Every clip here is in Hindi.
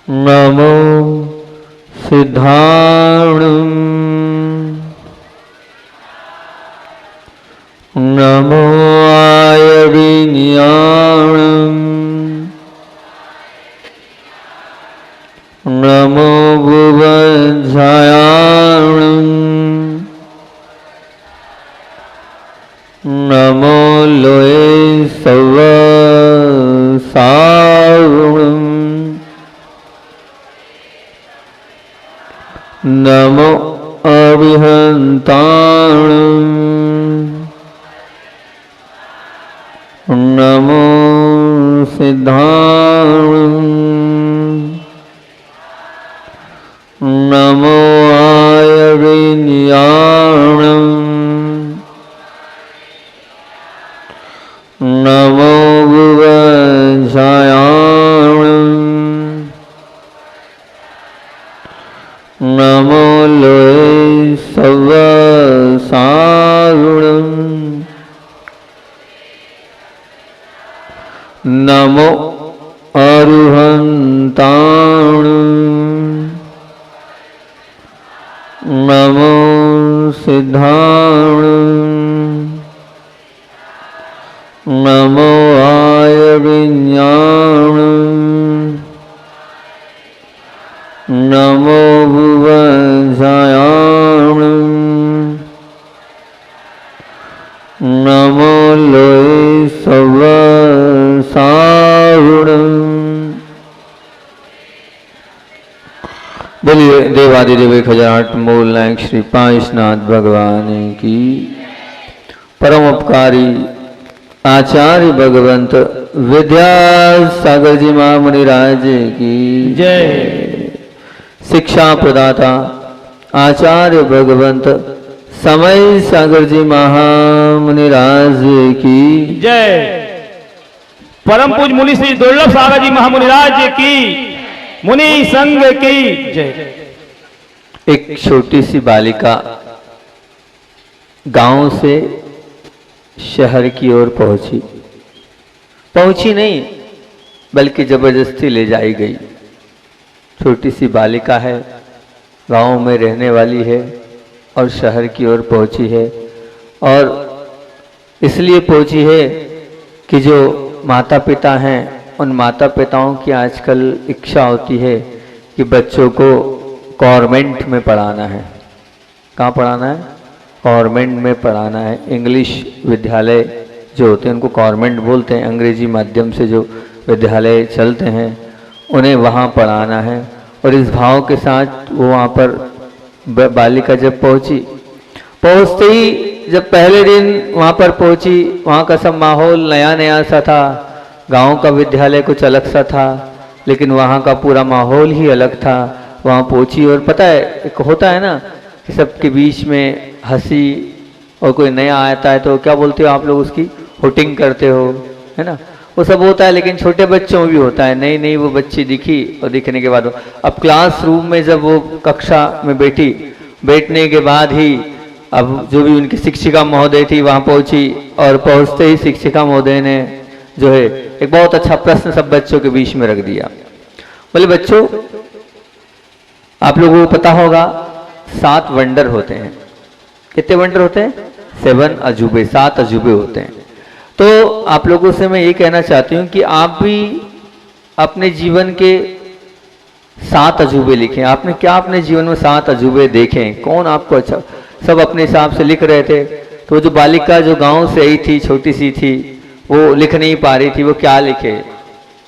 नमो सिद्धाणं नमो आयविज्ञाणं नमो भुवज्जायाणं नमो लोये सवसावणं नमो अभिहन्ताणं नमो सिद्धाणं नमो आयविज्ञाणं नमो भुवज्जायाणं नमो लोये सवसावणं नमो अरुहन्ताणं नमो सिद्धाणं नमो आयविज्ञाणं नमो भुवज्जायाणं नमो लोये सवसावणं। बोलिए देवादिदेव 1008 मूल नायक श्री पांचनाथ भगवान की। परम उपकारी आचार्य भगवंत विद्यासागर जी महामुनिराज की जय। शिक्षा प्रदाता आचार्य भगवंत समय सागर जी महामुनिराज की जय। परम पूज मुनि श्री दुर्लभ सागर जी महामुनिराज की, मुनि संघ की जय। एक छोटी सी बालिका गांव से शहर की ओर पहुंची नहीं बल्कि जबरदस्ती ले जाई गई। छोटी सी बालिका है, गांव में रहने वाली है और शहर की ओर पहुंची है। और इसलिए पहुंची है कि जो माता पिता हैं उन माता पिताओं की आजकल इच्छा होती है कि बच्चों को गवर्नमेंट में पढ़ाना है। कहाँ पढ़ाना है? गवर्नमेंट में पढ़ाना है। इंग्लिश विद्यालय जो होते हैं उनको गवर्नमेंट बोलते हैं। अंग्रेजी माध्यम से जो विद्यालय चलते हैं उन्हें वहाँ पढ़ाना है। और इस भाव के साथ वो वहाँ पर बालिका जब पहुँचते ही जब पहले दिन वहाँ पर पहुँची, वहाँ का सब माहौल नया नया सा था। गांव का विद्यालय कुछ अलग सा था, लेकिन वहाँ का पूरा माहौल ही अलग था। वहाँ पहुँची और पता है एक होता है ना कि सबके बीच में हंसी, और कोई नया आता है तो क्या बोलते हो आप लोग उसकी, हुटिंग करते हो, है ना, वो सब होता है। लेकिन छोटे बच्चों में भी होता है। नई नई वो बच्ची दिखी और दिखने के बाद अब क्लासरूम में जब वो कक्षा में बैठने के बाद ही अब जो भी उनकी शिक्षिका महोदय थी वहाँ पहुँची, और पहुँचते ही शिक्षिका महोदय ने जो है एक बहुत अच्छा प्रश्न सब बच्चों के बीच में रख दिया। बोले बच्चों, आप लोगों को पता होगा 7 वंडर होते हैं। कितने वंडर होते हैं? 7 अजूबे, 7 अजूबे होते हैं। तो आप लोगों से मैं ये कहना चाहती हूँ कि आप भी अपने जीवन के 7 अजूबे लिखें। आपने क्या अपने जीवन में 7 अजूबे देखें? कौन आपको अच्छा, सब अपने हिसाब से लिख रहे थे। तो जो बालिका जो गांव से आई थी, छोटी सी थी, वो लिख नहीं पा रही थी, वो क्या लिखे।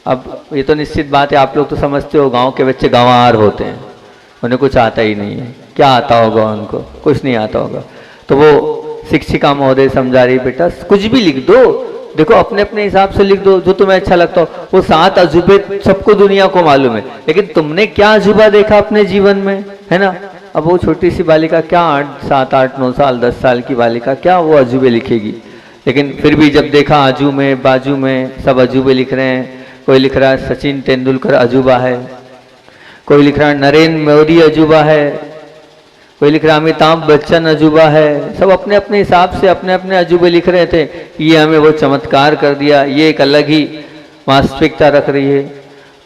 अब ये तो निश्चित बात है, आप लोग तो समझते हो गांव के बच्चे गंवार होते हैं, उन्हें कुछ आता ही नहीं है। क्या आता होगा उनको? कुछ नहीं आता होगा। तो वो शिक्षिका महोदय समझा रही, बेटा कुछ भी लिख दो, देखो अपने अपने हिसाब से लिख दो जो तुम्हें अच्छा लगता हो। वो 7 अजूबे सबको दुनिया को मालूम है, लेकिन तुमने क्या अजूबा देखा अपने जीवन में, है ना। अब वो छोटी सी बालिका क्या 7, 8, 9 साल 10 साल की बालिका क्या वो अजूबे लिखेगी। लेकिन फिर भी जब देखा आजू में बाजू में सब अजूबे लिख रहे हैं। कोई लिख रहा है सचिन तेंदुलकर अजूबा है, कोई लिख रहा है नरेंद्र मोदी अजूबा है, कोई लिख रहा है अमिताभ बच्चन अजूबा है। सब अपने अपने हिसाब से अपने अपने अजूबे लिख रहे थे। ये हमें वो चमत्कार कर दिया, ये एक अलग ही वास्तविकता रख रही है।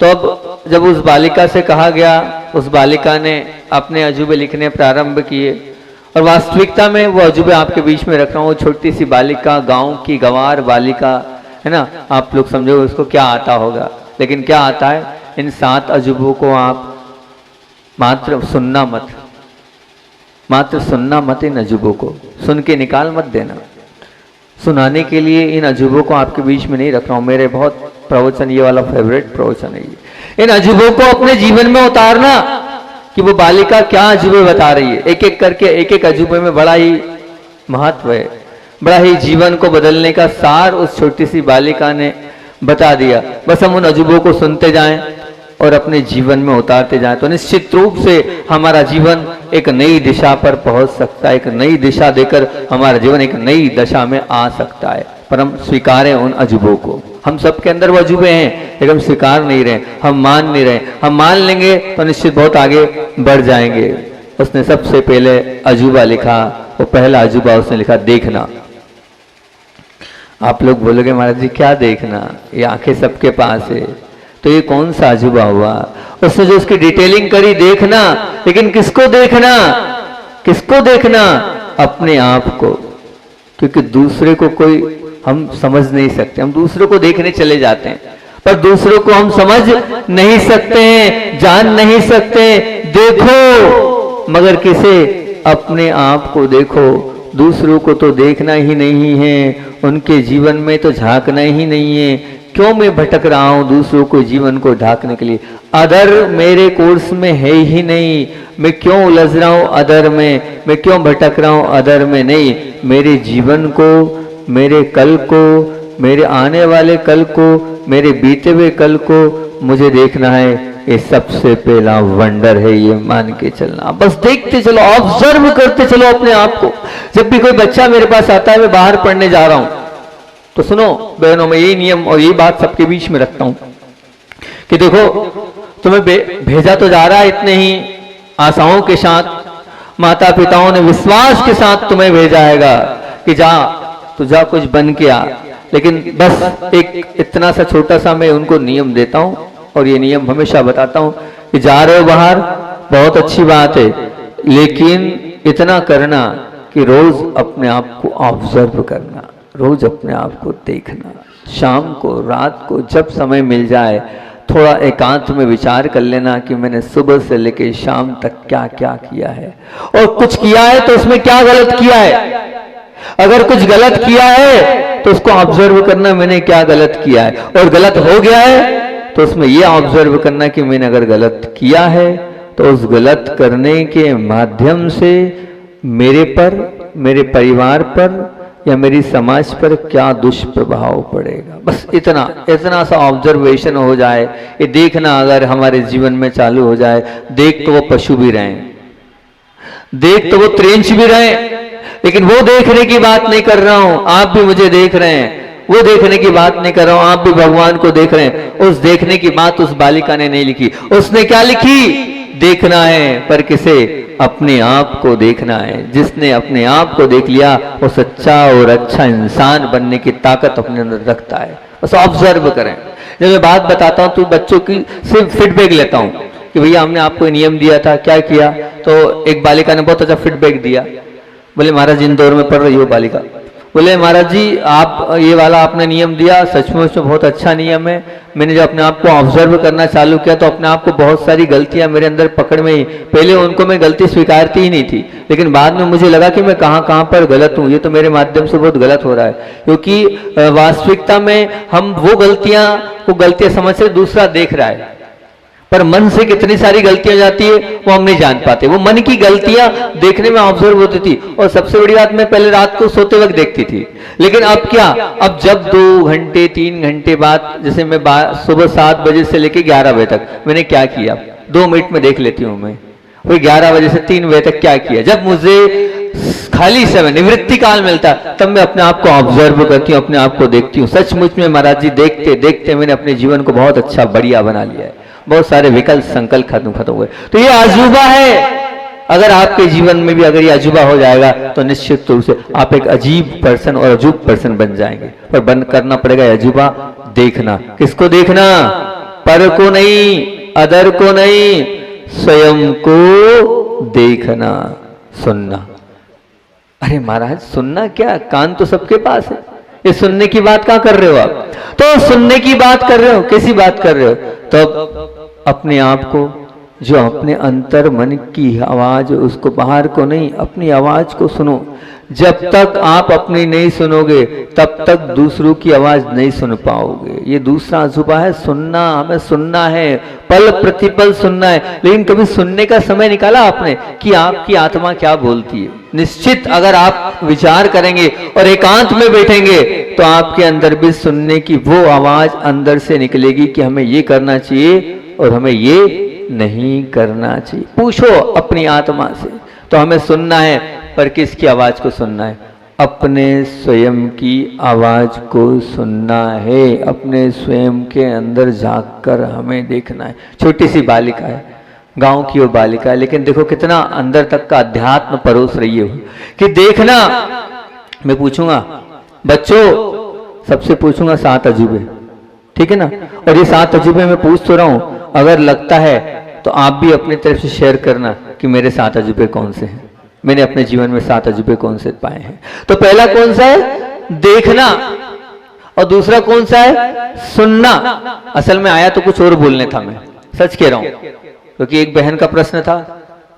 तो तो अब जब उस बालिका से कहा गया, उस बालिका ने अपने अजूबे लिखने प्रारंभ किए, और वास्तविकता में वो अजूबे आपके बीच में रख रहा हूँ। वो छोटी सी बालिका, गांव की गंवार बालिका है ना, आप लोग समझो उसको क्या आता होगा, लेकिन क्या आता है, इन 7 अजूबों को आप मात्र सुनना मत, मात्र सुनना मत, इन अजूबों को सुन के निकाल मत देना। सुनाने के लिए इन अजूबों को आपके बीच में नहीं रख रहा हूं। मेरे बहुत प्रवचन, ये वाला फेवरेट प्रवचन है ये। इन अजूबों को अपने जीवन में उतारना कि वो बालिका क्या अजूबे बता रही है। एक एक करके एक एक अजूबे में बड़ा ही महत्व है, बड़ा ही जीवन को बदलने का सार उस छोटी सी बालिका ने बता दिया। बस हम उन अजूबों को सुनते जाएं और अपने जीवन में उतारते जाएं तो निश्चित रूप से हमारा जीवन एक नई दिशा पर पहुंच सकता है। एक नई दिशा देकर हमारा जीवन एक नई दशा में आ सकता है। पर हम स्वीकारें उन अजूबों को। हम सबके अंदर वो अजूबे हैं, लेकिन हम स्वीकार नहीं रहे, हम मान नहीं रहे। हम मान लेंगे तो निश्चित बहुत आगे बढ़ जाएंगे। उसने सबसे पहले अजूबा लिखा, वो पहला अजूबा उसने लिखा देखना। आप लोग बोलोगे महाराज जी क्या देखना, ये आंखें सबके पास है, तो ये कौन सा अजूबा हुआ? उसने जो उसकी डिटेलिंग करी, देखना, लेकिन किसको देखना? किसको देखना? अपने आप को। क्योंकि दूसरे को कोई हम समझ नहीं सकते, हम दूसरों को देखने चले जाते हैं, पर दूसरों को हम समझ नहीं सकते हैं, जान नहीं सकते। देखो मगर किसे? अपने आप को देखो। दूसरों को तो देखना ही नहीं है, उनके जीवन में तो झांकना ही नहीं है। क्यों मैं भटक रहा हूं दूसरों को जीवन को ढांकने के लिए? अदर मेरे कोर्स में है ही नहीं, मैं क्यों उलझ रहा हूं अदर में, मैं क्यों भटक रहा हूं अदर में? नहीं, मेरे जीवन को, मेरे कल को, मेरे आने वाले कल को, मेरे बीते हुए कल को मुझे देखना है। ये सबसे पहला वंडर है, ये मान के चलना। बस देखते चलो, ऑब्जर्व करते चलो अपने आप को। जब भी कोई बच्चा मेरे पास आता है, मैं बाहर पढ़ने जा रहा हूं, तो सुनो बहनों, मैं यही नियम और यही बात सबके बीच में रखता हूं कि देखो तुम्हें भेजा तो जा रहा है इतने ही आशाओं के साथ, माता पिताओं ने विश्वास के साथ तुम्हें भेजा हैगा कि जा, तो जा कुछ बन के आ। लेकिन बस एक इतना सा छोटा सा मैं उनको नियम देता हूं, और ये नियम हमेशा बताता हूं कि जा रहे हो बाहर, बहुत अच्छी बात है, लेकिन इतना करना कि रोज अपने आप को ऑब्जर्व करना, रोज अपने आप को देखना। शाम को, रात को, जब समय मिल जाए, थोड़ा एकांत में विचार कर लेना कि मैंने सुबह से लेकर शाम तक क्या क्या किया है, और कुछ किया है तो उसमें क्या गलत किया है। अगर कुछ गलत किया है तो उसको ऑब्जर्व करना, मैंने क्या गलत किया है। और गलत हो गया है तो उसमें यह ऑब्जर्व करना कि मैंने अगर गलत किया है तो उस गलत करने के माध्यम से मेरे पर, मेरे परिवार पर या मेरी समाज पर क्या दुष्प्रभाव पड़ेगा। बस इतना सा ऑब्जर्वेशन हो जाए, ये देखना अगर हमारे जीवन में चालू हो जाए। देख तो वो पशु भी रहें, देख तो वो त्रेंच भी रहें, लेकिन वो देखने की बात नहीं कर रहा हूं। आप भी मुझे देख रहे हैं, वो देखने की बात नहीं कर रहा हूं, आप भी भगवान को देख रहे हैं। उस देखने की बात उस बालिका ने नहीं लिखी। उसने क्या लिखी? देखना है, पर किसे? अपने आप को देखना है। जिसने अपने आप को देख लिया वो सच्चा और अच्छा इंसान बनने की ताकत अपने अंदर रखता है। बस ऑब्जर्व करें। जब मैं बात बताता हूं तो बच्चों की सिर्फ फीडबैक लेता हूं कि भैया हमने आपको नियम दिया था, क्या किया? तो एक बालिका ने बहुत अच्छा फीडबैक दिया। बोले महाराज इंदौर में पढ़ रही हो बालिका, बोले महाराज जी आप ये वाला आपने नियम दिया, सचमुच में बहुत अच्छा नियम है। मैंने जब अपने आप को ऑब्जर्व करना चालू किया तो अपने आप को बहुत सारी गलतियां मेरे अंदर पकड़ में ही, पहले उनको मैं गलती स्वीकारती ही नहीं थी, लेकिन बाद में मुझे लगा कि मैं कहाँ पर गलत हूँ, ये तो मेरे माध्यम से बहुत गलत हो रहा है। क्योंकि वास्तविकता में हम वो गलतियां समझ से दूसरा देख रहा है, पर मन से कितनी सारी गलतियां जाती है वो हम नहीं जान पाते। वो मन की गलतियां देखने में ऑब्जर्व होती थी। और सबसे बड़ी बात, मैं पहले रात को सोते वक्त देखती थी, लेकिन अब क्या, अब जब 2 घंटे 3 घंटे बाद, जैसे मैं सुबह 7 बजे से लेकर 11 बजे तक मैंने क्या किया, 2 मिनट में देख लेती हूँ मैं। वही 11 बजे से 3 बजे तक क्या किया। जब मुझे खाली समय, निवृत्ति काल मिलता, तब मैं अपने आप को ऑब्जर्व करती हूँ, अपने आप को देखती हूँ। सचमुच में महाराज जी देखते देखते मैंने अपने जीवन को बहुत अच्छा बढ़िया बना लिया है। बहुत सारे विकल्प संकल्प खत्म हुए। तो ये अजूबा है। अगर आपके जीवन में भी अगर ये अजूबा हो जाएगा तो निश्चित रूप से आप एक अजीब पर्सन और अजूब पर्सन बन जाएंगे। पर बंद करना पड़ेगा अजूबा देखना। किसको देखना? पर को नहीं, अदर को नहीं, स्वयं को देखना, सुनना। अरे महाराज सुनना क्या, कान तो सबके पास है, ये सुनने की बात क्या कर रहे हो आप? तो सुनने की बात कर रहे हो, कैसी बात कर रहे हो? तो अपने आप को, जो अपने अंतर मन की आवाज, उसको बाहर को नहीं, अपनी आवाज को सुनो। जब तक आप अपनी नहीं सुनोगे तब तक दूसरों की आवाज नहीं सुन पाओगे। ये दूसरा अजूबा है, सुनना। हमें सुनना है, पल प्रतिपल सुनना है। लेकिन कभी सुनने का समय निकाला आपने कि आपकी आत्मा क्या बोलती है? निश्चित अगर आप विचार करेंगे और एकांत में बैठेंगे तो आपके अंदर भी सुनने की वो आवाज अंदर से निकलेगी कि हमें ये करना चाहिए और हमें ये नहीं करना चाहिए। पूछो अपनी आत्मा से। तो हमें सुनना है, पर किसकी आवाज को सुनना है? अपने स्वयं की आवाज को सुनना है। अपने स्वयं के अंदर झांककर हमें देखना है। छोटी सी बालिका है, गांव की वो बालिका है, लेकिन देखो कितना अंदर तक का अध्यात्म परोस रही है कि देखना। मैं पूछूंगा बच्चों, सबसे पूछूंगा 7 अजूबे, ठीक है ना? और ये 7 अजूबे मैं पूछ तो रहा हूं, अगर लगता है तो आप भी अपनी तरफ से शेयर करना कि मेरे 7 अजूबे कौन से हैं, मैंने अपने जीवन में 7 अजूबे कौन से पाए हैं। तो पहला कौन सा है? देखना। और दूसरा कौन सा है? सुनना। असल में आया तो कुछ और बोलने था, मैं सच कह रहा हूं, क्योंकि एक बहन का प्रश्न था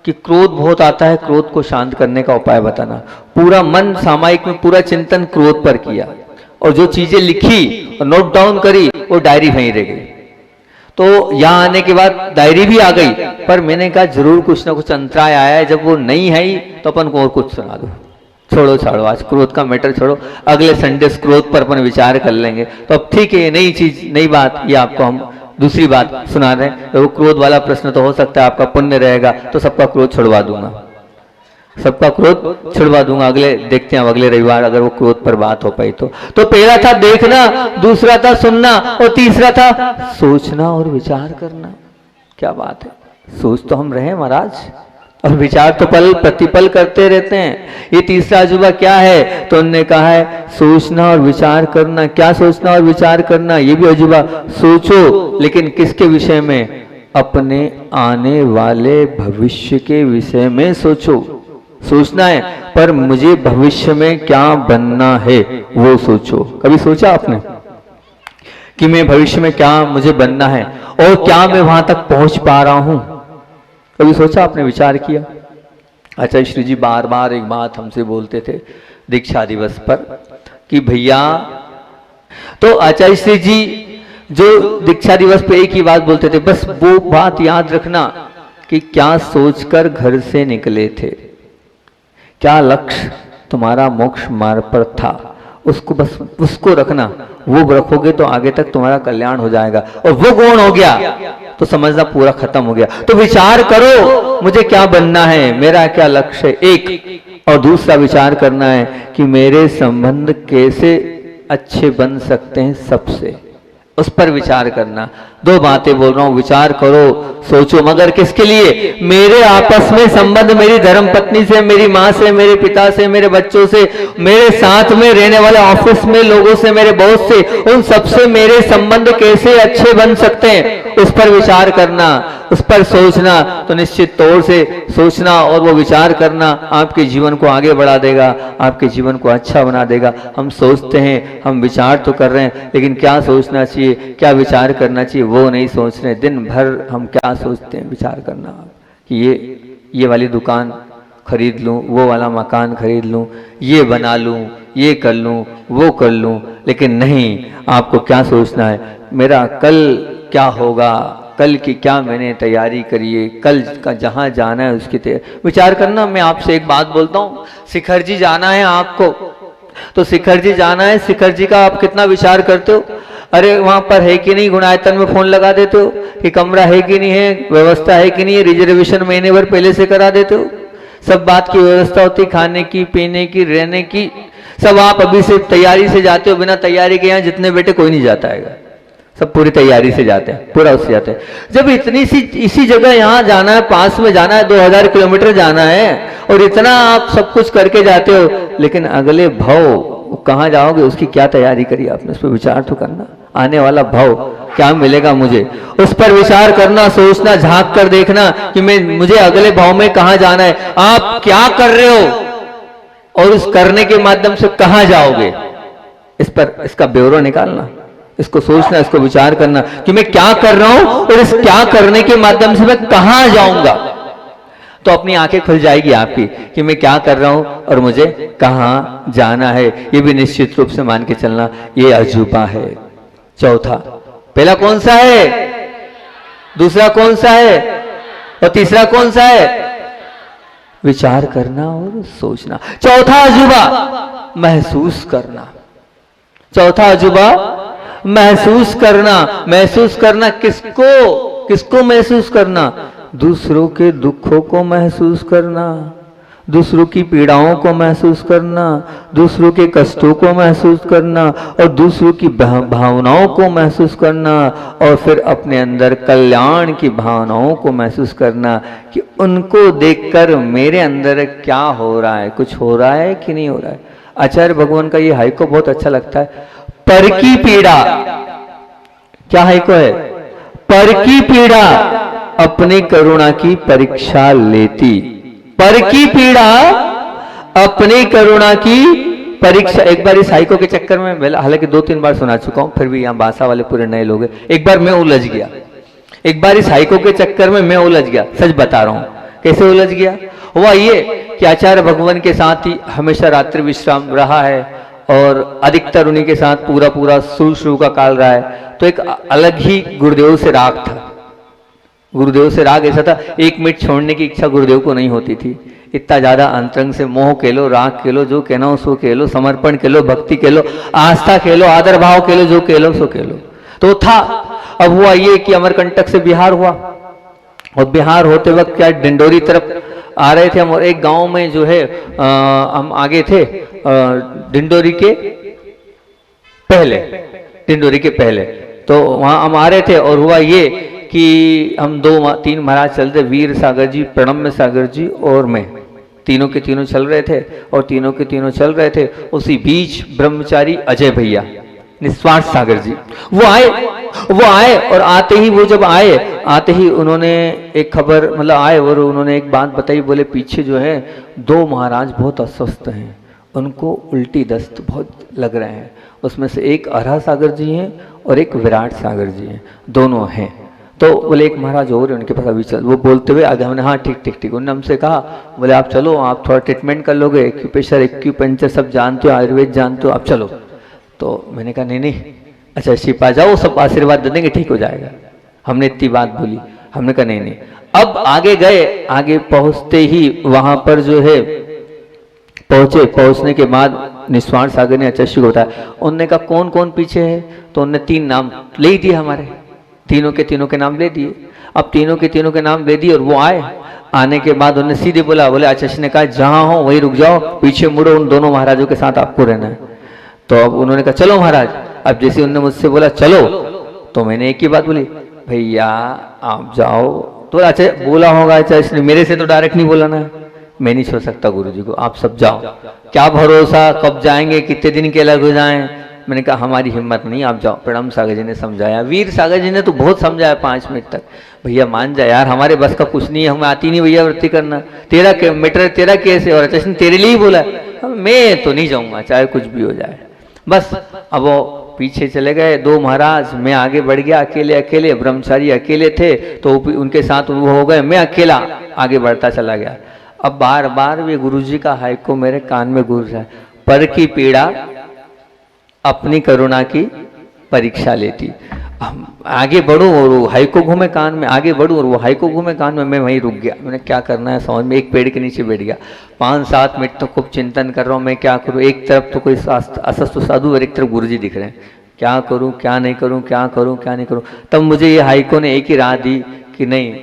कि क्रोध बहुत आता है, क्रोध को शांत करने का उपाय बताना। पूरा मन सामायिक में पूरा चिंतन क्रोध पर किया और जो चीजें लिखी और नोट डाउन करी वो डायरी वहीं रह गई। तो यहाँ आने के बाद डायरी भी आ गई, पर मैंने कहा जरूर कुछ ना कुछ अंतराय आया है, जब वो नहीं है तो अपन को और कुछ सुना दो। छोड़ो आज क्रोध का मैटर छोड़ो, अगले संडे क्रोध पर अपन विचार कर लेंगे। तो अब ठीक है, ये नई चीज, नई बात, ये आपको हम दूसरी बात सुना रहे हैं। तो वो क्रोध वाला प्रश्न तो हो सकता है आपका पुण्य रहेगा तो सबका क्रोध छुड़वा दूंगा, सबका क्रोध छुड़वा दूंगा। अगले देखते हैं, अगले रविवार अगर वो क्रोध पर बात हो पाई तो पहला था देखना, दूसरा था सुनना और तीसरा था सोचना और विचार करना। क्या बात है, सोच तो हम रहे महाराज और विचार तो पल प्रतिपल करते रहते हैं। ये तीसरा अजूबा क्या है? तो उन्होंने कहा है सोचना और विचार करना। क्या सोचना और विचार करना? ये भी अजूबा। सोचो, लेकिन किसके विषय में? अपने आने वाले भविष्य के विषय में सोचो। सोचना है, पर मुझे भविष्य में क्या बनना है वो सोचो। कभी सोचा आपने कि मैं भविष्य में क्या मुझे बनना है और क्या मैं वहां तक पहुंच पा रहा हूं? कभी सोचा आपने, विचार किया? आचार्य श्री जी बार बार एक बात हमसे बोलते थे दीक्षा दिवस पर कि भैया, तो आचार्य श्री जी जो दीक्षा दिवस पे एक ही बात बोलते थे, बस वो बात याद रखना कि क्या सोचकर घर से निकले थे, क्या लक्ष्य तुम्हारा मोक्ष मार्ग पर था, उसको बस उसको रखना। वो रखोगे तो आगे तक तुम्हारा कल्याण हो जाएगा। और वो गुण हो गया तो समझना पूरा खत्म हो गया। तो विचार करो मुझे क्या बनना है, मेरा क्या लक्ष्य है, एक। और दूसरा विचार करना है कि मेरे संबंध कैसे अच्छे बन सकते हैं सबसे, उस पर विचार करना। 2 बातें बोल रहा हूं, विचार करो, सोचो, मगर किसके लिए? मेरे आपस में संबंध, मेरी धर्म पत्नी से, मेरी माँ से, मेरे पिता से, मेरे बच्चों से, मेरे साथ में रहने वाले ऑफिस में लोगों से, मेरे बॉस से, उन सबसे मेरे संबंध कैसे अच्छे बन सकते हैं, उस पर विचार करना, उस पर सोचना। तो निश्चित तौर से सोचना और वो विचार करना आपके जीवन को आगे बढ़ा देगा, आपके जीवन को अच्छा बना देगा। हम सोचते हैं, हम विचार तो कर रहे हैं, लेकिन क्या सोचना चाहिए, क्या विचार करना चाहिए, वो नहीं सोच रहे। दिन भर हम क्या सोचते हैं, विचार करना कि ये वाली दुकान खरीद लूं, वो वाला मकान खरीद लूं, ये बना लूं, ये कर लूं, वो कर लूं। लेकिन नहीं, आपको क्या सोचना है, मेरा कल क्या होगा, कल की क्या मैंने तैयारी करी है, कल का जहां जाना है उसकी तैयारी विचार करना। मैं आपसे एक बात बोलता हूं, शिखर जी जाना है आपको, तो शिखर जी जाना है, शिखर जी का आप कितना विचार करते हो? अरे वहां पर है कि नहीं, गुणायतन में फोन लगा देते हो कि कमरा है कि नहीं है, व्यवस्था है कि नहीं है, रिजर्वेशन महीने भर पहले से करा देते हो। सब बात की व्यवस्था होती, खाने की, पीने की, रहने की, सब आप अभी से तैयारी से जाते हो। बिना तैयारी के यहाँ जितने बेटे कोई नहीं जाता है, सब पूरी तैयारी से जाते हैं, पूरा उससे जाते हैं। जब इतनी सी इसी जगह यहाँ जाना है, पास में जाना है, 2000 किलोमीटर जाना है और इतना आप सब कुछ करके जाते हो, लेकिन अगले भाव कहाँ जाओगे, उसकी क्या तैयारी करी आपने, उस पर विचार तो करना। आने वाला भाव क्या मिलेगा मुझे, उस पर विचार करना, सोचना, झांक कर देखना कि मुझे अगले भाव में कहाँ जाना है, आप क्या कर रहे हो और उस करने के माध्यम से कहाँ जाओगे, इस पर इसका ब्यौरा निकालना, इसको सोचना, इसको विचार करना कि मैं क्या कर रहा हूं और इस क्या करने के माध्यम से मैं कहां जाऊंगा। तो अपनी आंखें खुल जाएगी आपकी कि मैं क्या कर रहा हूं और मुझे कहां जाना है। ये भी निश्चित रूप से मान के चलना, ये अजूबा है। चौथा, पहला कौन सा है, दूसरा कौन सा है और तीसरा कौन सा है, विचार करना और सोचना। चौथा अजूबा महसूस करना। चौथा अजूबा महसूस करना। महसूस करना किसको, किसको महसूस करना, दूसरों के दुखों को महसूस करना, दूसरों की पीड़ाओं को महसूस करना, दूसरों के कष्टों को महसूस करना और दूसरों की भावनाओं को महसूस करना और फिर अपने अंदर कल्याण की भावनाओं को महसूस करना कि उनको देखकर मेरे अंदर क्या हो रहा है, कुछ हो रहा है कि नहीं हो रहा है। आचार्य भगवान का ये हाइको बहुत अच्छा लगता है। पर की पीड़ा, क्या हाइको है, पर की पीड़ा अपनी करुणा की परीक्षा लेती। पर की पीड़ा अपनी करुणा की परीक्षा। एक बार इस हाइको के चक्कर में, हालांकि 2-3 बार सुना चुका हूं, फिर भी यहाँ बासा वाले पूरे नए लोग हैं। एक बार मैं उलझ गया, एक बार इस हाइको के चक्कर में मैं उलझ गया, सच बता रहा हूं। कैसे उलझ गया, हुआ ये कि आचार्य भगवान के साथ ही हमेशा रात्रि विश्राम रहा है और अधिकतर उन्हीं के साथ पूरा शुरू का काल रहा है। तो एक अलग ही गुरुदेव से राग था। गुरुदेव से राग ऐसा था, 1 मिनट छोड़ने की इच्छा गुरुदेव को नहीं होती थी। इतना ज्यादा अंतरंग से मोह कह लो, राग कह लो, जो कहना हो सो कह लो, समर्पण कह लो, भक्ति कह लो, आस्था कह लो, आदर भाव कह लो, जो कह लो सो कह लो। तो था। अब हुआ ये कि अमरकंटक से बिहार हुआ और बिहार होते वक्त क्या डिंडोरी तरफ आ रहे थे हम, और एक गांव में जो है हम आगे थे डिंडोरी के पहले, तो वहां हम आ रहे थे और हुआ ये कि हम 2-3 महाराज चलते, वीर सागर जी, प्रणम्य सागर जी और मैं, तीनों के तीनों चल रहे थे और तीनों के तीनों चल रहे थे। उसी बीच ब्रह्मचारी अजय भैया निस्वार्थ सागर जी वो आए और आते ही, वो जब आते ही उन्होंने एक खबर, मतलब आए और उन्होंने एक बात बताई। बोले पीछे जो है 2 महाराज बहुत अस्वस्थ हैं, उनको उल्टी दस्त बहुत लग रहे हैं। उसमें से एक अरहा सागर जी हैं और एक विराट सागर जी हैं, दोनों हैं। तो बोले एक महाराज और उनके पास अभी चल, वो बोलते हुए आगे हमने हाँ ठीक। उन्होंने हमसे कहा, बोले आप चलो, आप थोड़ा ट्रीटमेंट कर लोगे, एक्यूप्रेशर एक्यूपंचर सब जानते हो, आयुर्वेद जानते हो, आप चलो। तो मैंने कहा नहीं, अच्छा शिपा जाओ, सब आशीर्वाद दे देंगे, ठीक हो जाएगा। हमने इतनी बात बोली, हमने कहा नहीं। अब आगे गए, आगे पहुंचते ही वहां पर जो है पहुंचने के बाद निस्वार्थ सागर ने आचार्य को बताया। उन्होंने कहा कौन कौन पीछे है, तो उन्होंने 3 नाम ले दिए, हमारे तीनों के नाम ले दिए। अब तीनों के नाम ले दिए और वो आए। आने के बाद उन्होंने सीधे बोले आचार्य ने कहा जहां हो वहीं रुक जाओ, पीछे मुड़ो, उन दोनों महाराजों के साथ आपको रहना है। तो अब उन्होंने कहा चलो महाराज। अब जैसे उन्होंने मुझसे बोला चलो, तो मैंने एक ही बात बोली, भैया आप जाओ। तो अच्छा बोला होगा, अच्छा इसने मेरे से तो डायरेक्ट नहीं बोला ना, मैं नहीं छोड़ सकता गुरुजी को, आप सब जाओ। क्या भरोसा कब जाएंगे, कितने दिन के अलग हो जाएं। मैंने कहा हमारी हिम्मत नहीं, आप जाओ। प्रणम सागर जी ने समझाया, वीर सागर जी ने तो बहुत समझाया 5 मिनट तक, भैया मान जा यार, हमारे बस का कुछ नहीं है, हमें आती नहीं भैया वृत्ति करना, तेरा मीटर तेरा केस है और अच्छा तेरे लिए ही बोला, मैं तो नहीं जाऊंगा चाहे कुछ भी हो जाए। बस अब वो पीछे चले गए 2 महाराज, मैं आगे बढ़ गया अकेले, ब्रह्मचारी अकेले थे तो उनके साथ वो हो गए, मैं अकेला आगे बढ़ता चला गया। अब बार बार वे गुरुजी का हाइको मेरे कान में गूंज रहा है, पर की पीड़ा अपनी करुणा की परीक्षा लेती। आगे बढ़ूं और वो हाइको घूमे कान में, आगे बढ़ूं और वो हाइको घूमे कान में, मैं वहीं रुक गया। मैंने क्या करना है समझ में, एक पेड़ के नीचे बैठ गया। 5-7 मिनट तो खूब चिंतन कर रहा हूँ, मैं क्या करूँ। एक तरफ तो कोई अस्वस्थ साधु और एक तरफ गुरुजी दिख रहे हैं, क्या करूँ क्या नहीं करूँ, क्या करूँ क्या नहीं करूँ। तब मुझे ये हाइको ने एक ही राह दी कि नहीं,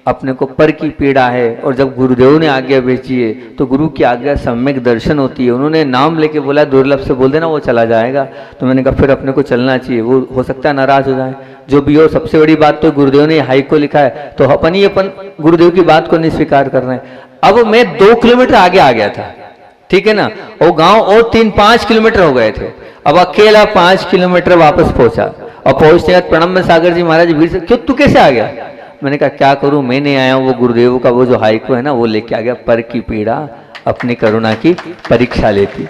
अपने को पर की पीड़ा है, और जब गुरुदेव ने आज्ञा भेजी है तो गुरु की आज्ञा सम्यक दर्शन होती है। उन्होंने नाम लेके बोला दुर्लभ से बोल देना, वो चला जाएगा। तो मैंने कहा फिर अपने को चलना चाहिए, वो हो सकता है नाराज हो जाए, जो भी हो। सबसे बड़ी बात तो गुरुदेव ने हाइको लिखा है, तो अपन गुरुदेव की बात को नहीं स्वीकार कर रहे हैं। अब मैं 2 किलोमीटर आगे आ गया था, ठीक है ना। वो गांव और 3-5 किलोमीटर हो गए थे, अब अकेला 5 किलोमीटर वापस पहुंचा। और पहुंचते बाद प्रणब सागर जी महाराज भीड़ से, क्यों तू कैसे आ गया? मैंने कहा क्या करूं, मैं नहीं आया हूं, वो गुरुदेव का वो जो हाइको है ना वो लेके आ गया, पर की पीड़ा अपनी करुणा की परीक्षा लेती।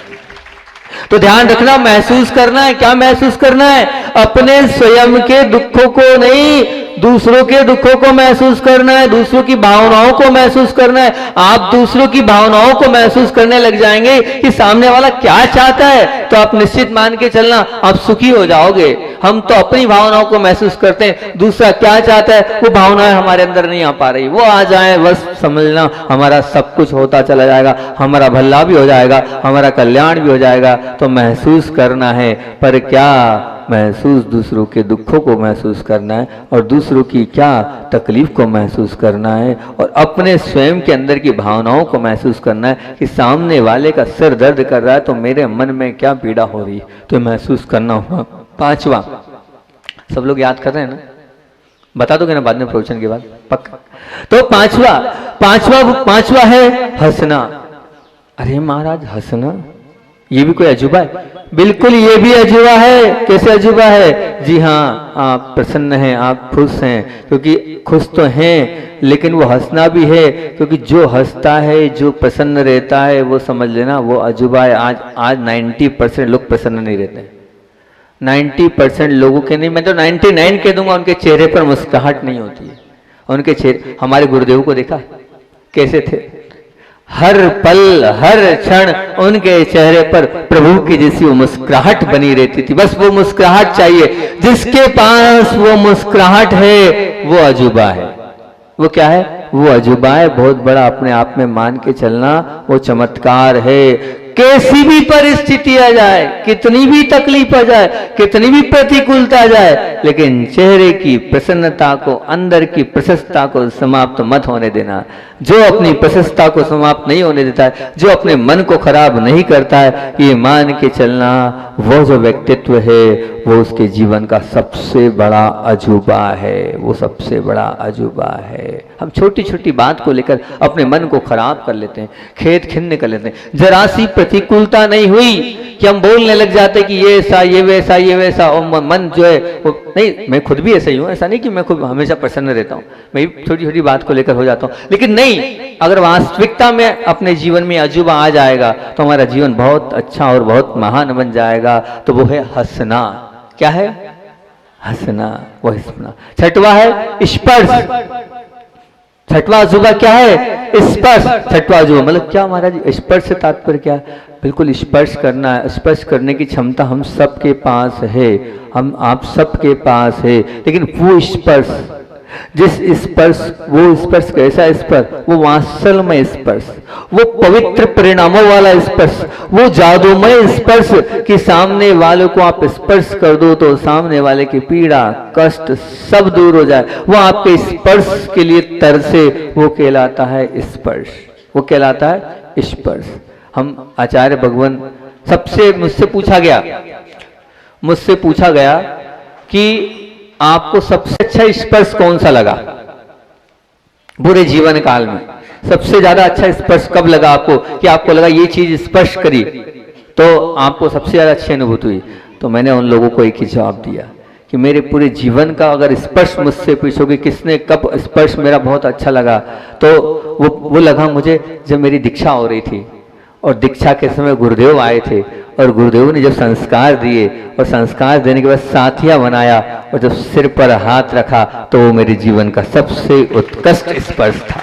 तो ध्यान रखना, महसूस करना है, क्या महसूस करना है? अपने स्वयं के दुखों को नहीं, दूसरों के दुखों को महसूस करना है, दूसरों की भावनाओं को महसूस करना है। आप दूसरों की भावनाओं को महसूस करने लग जाएंगे कि सामने वाला क्या चाहता है, तो आप निश्चित मान के चलना आप सुखी हो जाओगे। हम तो अपनी भावनाओं को महसूस करते हैं, दूसरा क्या चाहता है वो भावनाएं हमारे अंदर नहीं आ पा रही, वो आ जाए बस समझना हमारा सब कुछ होता चला जाएगा, हमारा भला भी हो जाएगा, हमारा कल्याण भी हो जाएगा। तो महसूस करना है, पर क्या महसूस दूसरों के दुखों को महसूस करना है और दूसरों की क्या तकलीफ को महसूस करना है, और अपने स्वयं के अंदर की भावनाओं को महसूस करना है कि सामने वाले का सिर दर्द कर रहा है तो मेरे मन में क्या पीड़ा हो रही है, तो महसूस करना होगा। 5वां, सब लोग याद कर रहे हैं ना? बता दोगे ना बाद में प्रवचन के बाद? पक्का। तो पांचवा है हंसना। अरे महाराज हंसना ये भी कोई अजूबा है? बिल्कुल ये भी अजूबा है। कैसे अजूबा है? जी हाँ, आप प्रसन्न हैं, आप खुश हैं, क्योंकि खुश तो हैं लेकिन वो हंसना भी है, क्योंकि जो हंसता है, जो प्रसन्न रहता है, वो समझ लेना वो अजूबा है। आज 90% लोग प्रसन्न नहीं रहते हैं, 90% लोगों के नहीं, मैं तो 99 कह दूंगा, उनके चेहरे पर मुस्कुराहट नहीं होती है। उनके चेहरे, हमारे गुरुदेव को देखा कैसे थे, हर पल हर क्षण उनके चेहरे पर प्रभु की जैसी वो मुस्कुराहट बनी रहती थी। बस वो मुस्कुराहट चाहिए, जिसके पास वो मुस्कुराहट है वो अजूबा है। वो क्या है? वो अजूबा है, बहुत बड़ा अपने आप में मान के चलना वो चमत्कार है। कैसी भी परिस्थिति आ जाए, कितनी भी तकलीफ आ जाए, कितनी भी प्रतिकूलता आ जाए, लेकिन चेहरे की प्रसन्नता को, अंदर की प्रशस्तता को समाप्त मत होने देना। जो अपनी प्रशस्तता को समाप्त नहीं होने देता है, जो अपने मन को खराब नहीं करता है, ये मान के चलना वो जो व्यक्तित्व है वो उसके जीवन का सबसे बड़ा अजूबा है, वो सबसे बड़ा अजूबा है। हम छोटी छोटी बात को लेकर अपने मन को खराब कर लेते हैं, खेद खिन्न कर लेते हैं। जरा सी प्रतिकूलता नहीं हुई कि हम बोलने लग जाते कि ये ऐसा, ये वैसा, ये वैसा, और मन जो है वो नहीं। मैं खुद भी ऐसा ही हूँ, ऐसा नहीं कि मैं खुद हमेशा प्रसन्न रहता हूँ, मैं छोटी छोटी बात को लेकर हो जाता हूँ, लेकिन नहीं, अगर वास्तविकता में अपने जीवन में अजूबा आ जाएगा तो हमारा जीवन बहुत अच्छा और बहुत महान बन जाएगा। तो वो है हंसना। क्या है? हंसना, वो हंसना। 6वां है स्पर्श। 6वां अजूबा क्या है? स्पर्श। 6वां अजूबा मतलब क्या महाराज? स्पर्श से तात्पर्य क्या? बिल्कुल स्पर्श करना है। स्पर्श करने की क्षमता हम सबके पास है, हम आप सबके पास है, लेकिन वो स्पर्श, जिस स्पर्श, वो स्पर्श कैसा स्पर्श? वो वात्सल्यमय स्पर्श, वो पवित्र परिणामों वाला स्पर्श, वो जादूमय स्पर्श कि सामने वालों को आप स्पर्श कर दो तो सामने वाले की पीड़ा, कष्ट सब दूर हो जाए। वो आपके स्पर्श के लिए तरसे, वो कहलाता है स्पर्श, वो कहलाता है स्पर्श। हम आचार्य भगवान सबसे, मुझसे पूछा गया कि आपको सबसे अच्छा स्पर्श कौन सा लगा पूरे जीवन काल में? सबसे ज्यादा अच्छा स्पर्श कब लगा आपको कि आपको लगा ये चीज स्पर्श करी तो आपको सबसे ज्यादा अच्छी अनुभूति हुई? तो मैंने उन लोगों को एक ही जवाब दिया कि मेरे पूरे जीवन का अगर स्पर्श मुझसे पूछोगे किसने कब स्पर्श मेरा बहुत अच्छा लगा, तो वो लगा मुझे जब मेरी दीक्षा हो रही थी और दीक्षा के समय गुरुदेव आए थे और गुरुदेव ने जब संस्कार दिए और संस्कार देने के बाद साथिया बनाया और जब सिर पर हाथ रखा तो वो मेरे जीवन का सबसे उत्कृष्ट स्पर्श था।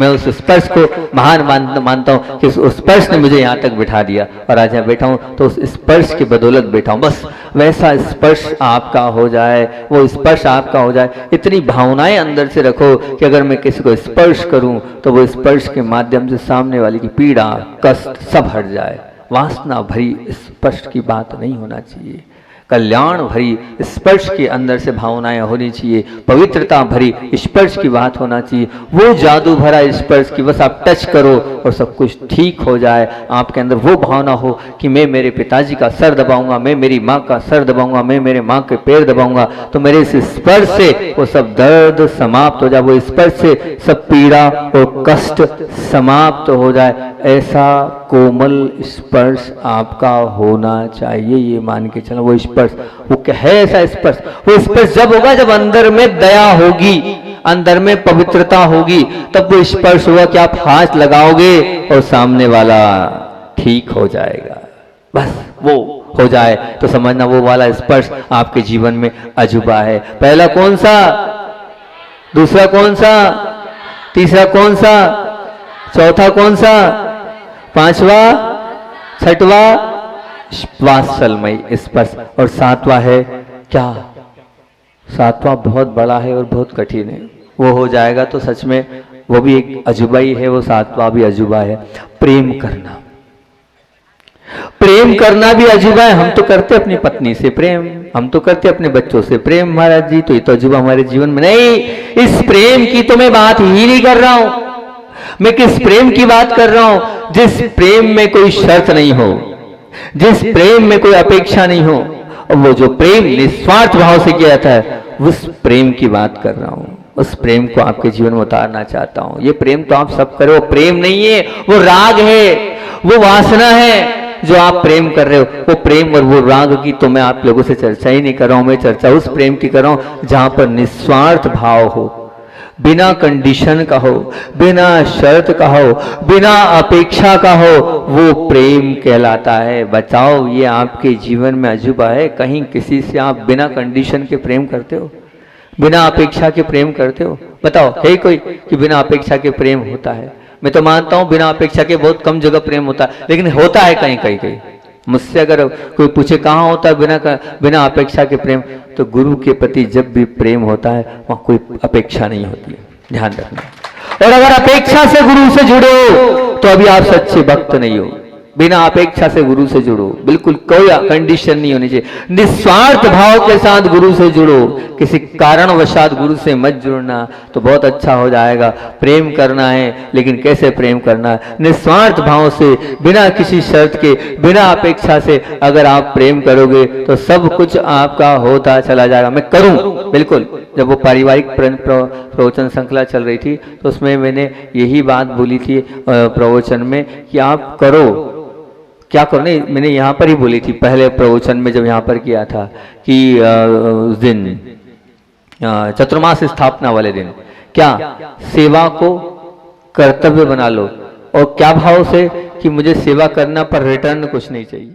मैं उस स्पर्श को महान मानता हूँ कि उस स्पर्श ने मुझे यहाँ तक बिठा दिया और आज यहाँ बैठा हूँ तो उस स्पर्श की बदौलत बैठा हूँ। बस वैसा स्पर्श आपका हो जाए, वो स्पर्श आपका हो जाए। इतनी भावनाएं अंदर से रखो कि अगर मैं किसी को स्पर्श करूँ तो वो स्पर्श के माध्यम से सामने वाले की पीड़ा, कष्ट सब हट जाए। वासना भरी स्पर्श की बात नहीं होना चाहिए, कल्याण भरी स्पर्श के अंदर से भावनाएं होनी चाहिए, पवित्रता भरी स्पर्श की बात होना चाहिए। वो जादू भरा स्पर्श की बस आप टच करो और सब कुछ ठीक हो जाए। आपके अंदर वो भावना हो कि मैं मेरे पिताजी का सर दबाऊंगा, मैं मेरी माँ का सर दबाऊंगा, मैं मेरे माँ के पैर दबाऊंगा, तो मेरे इस स्पर्श से वो सब दर्द समाप्त हो जाए, वो स्पर्श से सब पीड़ा और कष्ट समाप्त हो जाए। ऐसा कोमल स्पर्श आपका होना चाहिए, ये मान के चलो। वो स्पर्श वो क्या है ऐसा स्पर्श? वो स्पर्श जब होगा जब अंदर में दया होगी, अंदर में पवित्रता होगी, तब वो स्पर्श हुआ कि आप हाथ लगाओगे और सामने वाला ठीक हो जाएगा। बस वो हो जाए तो समझना वो वाला स्पर्श आपके जीवन में अजूबा है। पहला कौन सा, दूसरा कौन सा, तीसरा कौन सा, चौथा कौन सा, पांचवा, छठवा वात्सल्यमय स्पर्श, और सातवां है क्या? सातवां बहुत बड़ा है और बहुत कठिन है। वो हो जाएगा तो सच में वो भी एक अजूबा ही है, वो सातवां भी अजूबा है। प्रेम करना, प्रेम करना भी अजूबा है। हम तो करते अपनी पत्नी से प्रेम, हम तो करते अपने बच्चों से प्रेम, महाराज जी तो ये तो अजूबा हमारे जीवन में नहीं। इस प्रेम की तो मैं बात ही नहीं कर रहा हूं। मैं किस प्रेम की बात कर रहा हूं? जिस प्रेम में कोई शर्त नहीं हो, जिस प्रेम में कोई अपेक्षा नहीं हो, और वो जो प्रेम निस्वार्थ भाव से किया जाता है, उस प्रेम की बात कर रहा हूं। उस प्रेम को आपके जीवन में उतारना चाहता हूं। ये प्रेम तो आप सब करो, प्रेम नहीं है, वो राग है, वो वासना है जो आप प्रेम कर रहे हो। वो प्रेम और वो राग की तो मैं आप लोगों से चर्चा ही नहीं कर रहा हूं। मैं चर्चा उस प्रेम की कर रहा हूं जहां पर निस्वार्थ भाव हो, बिना कंडीशन का हो, बिना शर्त का हो, बिना अपेक्षा का हो, वो प्रेम कहलाता है। बताओ ये आपके जीवन में अजूबा है? कहीं किसी से आप बिना कंडीशन के प्रेम करते हो, बिना अपेक्षा के प्रेम करते हो? बताओ है कोई कि बिना अपेक्षा के प्रेम होता है? मैं तो मानता हूं बिना अपेक्षा के बहुत कम जगह प्रेम होता है, लेकिन होता है कहीं कहीं कहीं। मुझसे अगर कोई पूछे कहाँ होता है बिना अपेक्षा के प्रेम, तो गुरु के प्रति जब भी प्रेम होता है वहां कोई अपेक्षा नहीं होती है, ध्यान रखना। और अगर अपेक्षा से गुरु से जुड़े हो तो अभी आप सच्चे भक्त नहीं हो। बिना अपेक्षा से गुरु से जुड़ो, बिल्कुल कोई कंडीशन नहीं होनी चाहिए। निस्वार्थ भाव के साथ गुरु से जुड़ो, किसी कारणवशात गुरु से मत जुड़ना, तो बहुत अच्छा हो जाएगा। प्रेम करना है, लेकिन कैसे प्रेम करना है? निस्वार्थ भाव से, बिना किसी शर्त के, बिना अपेक्षा से अगर आप प्रेम करोगे तो सब कुछ आपका होता चला जाएगा। मैं करूं बिल्कुल। जब वो पारिवारिक प्रवचन श्रृंखला चल रही थी तो उसमें मैंने यही बात बोली थी प्रवचन में कि आप करो, क्या करो नहीं, मैंने यहाँ पर ही बोली थी पहले प्रवचन में जब यहाँ पर किया था कि उस दिन चतुर्मास स्थापना वाले दिन क्या सेवा को कर्तव्य बना लो, और क्या भाव से कि मुझे सेवा करना पर रिटर्न कुछ नहीं चाहिए।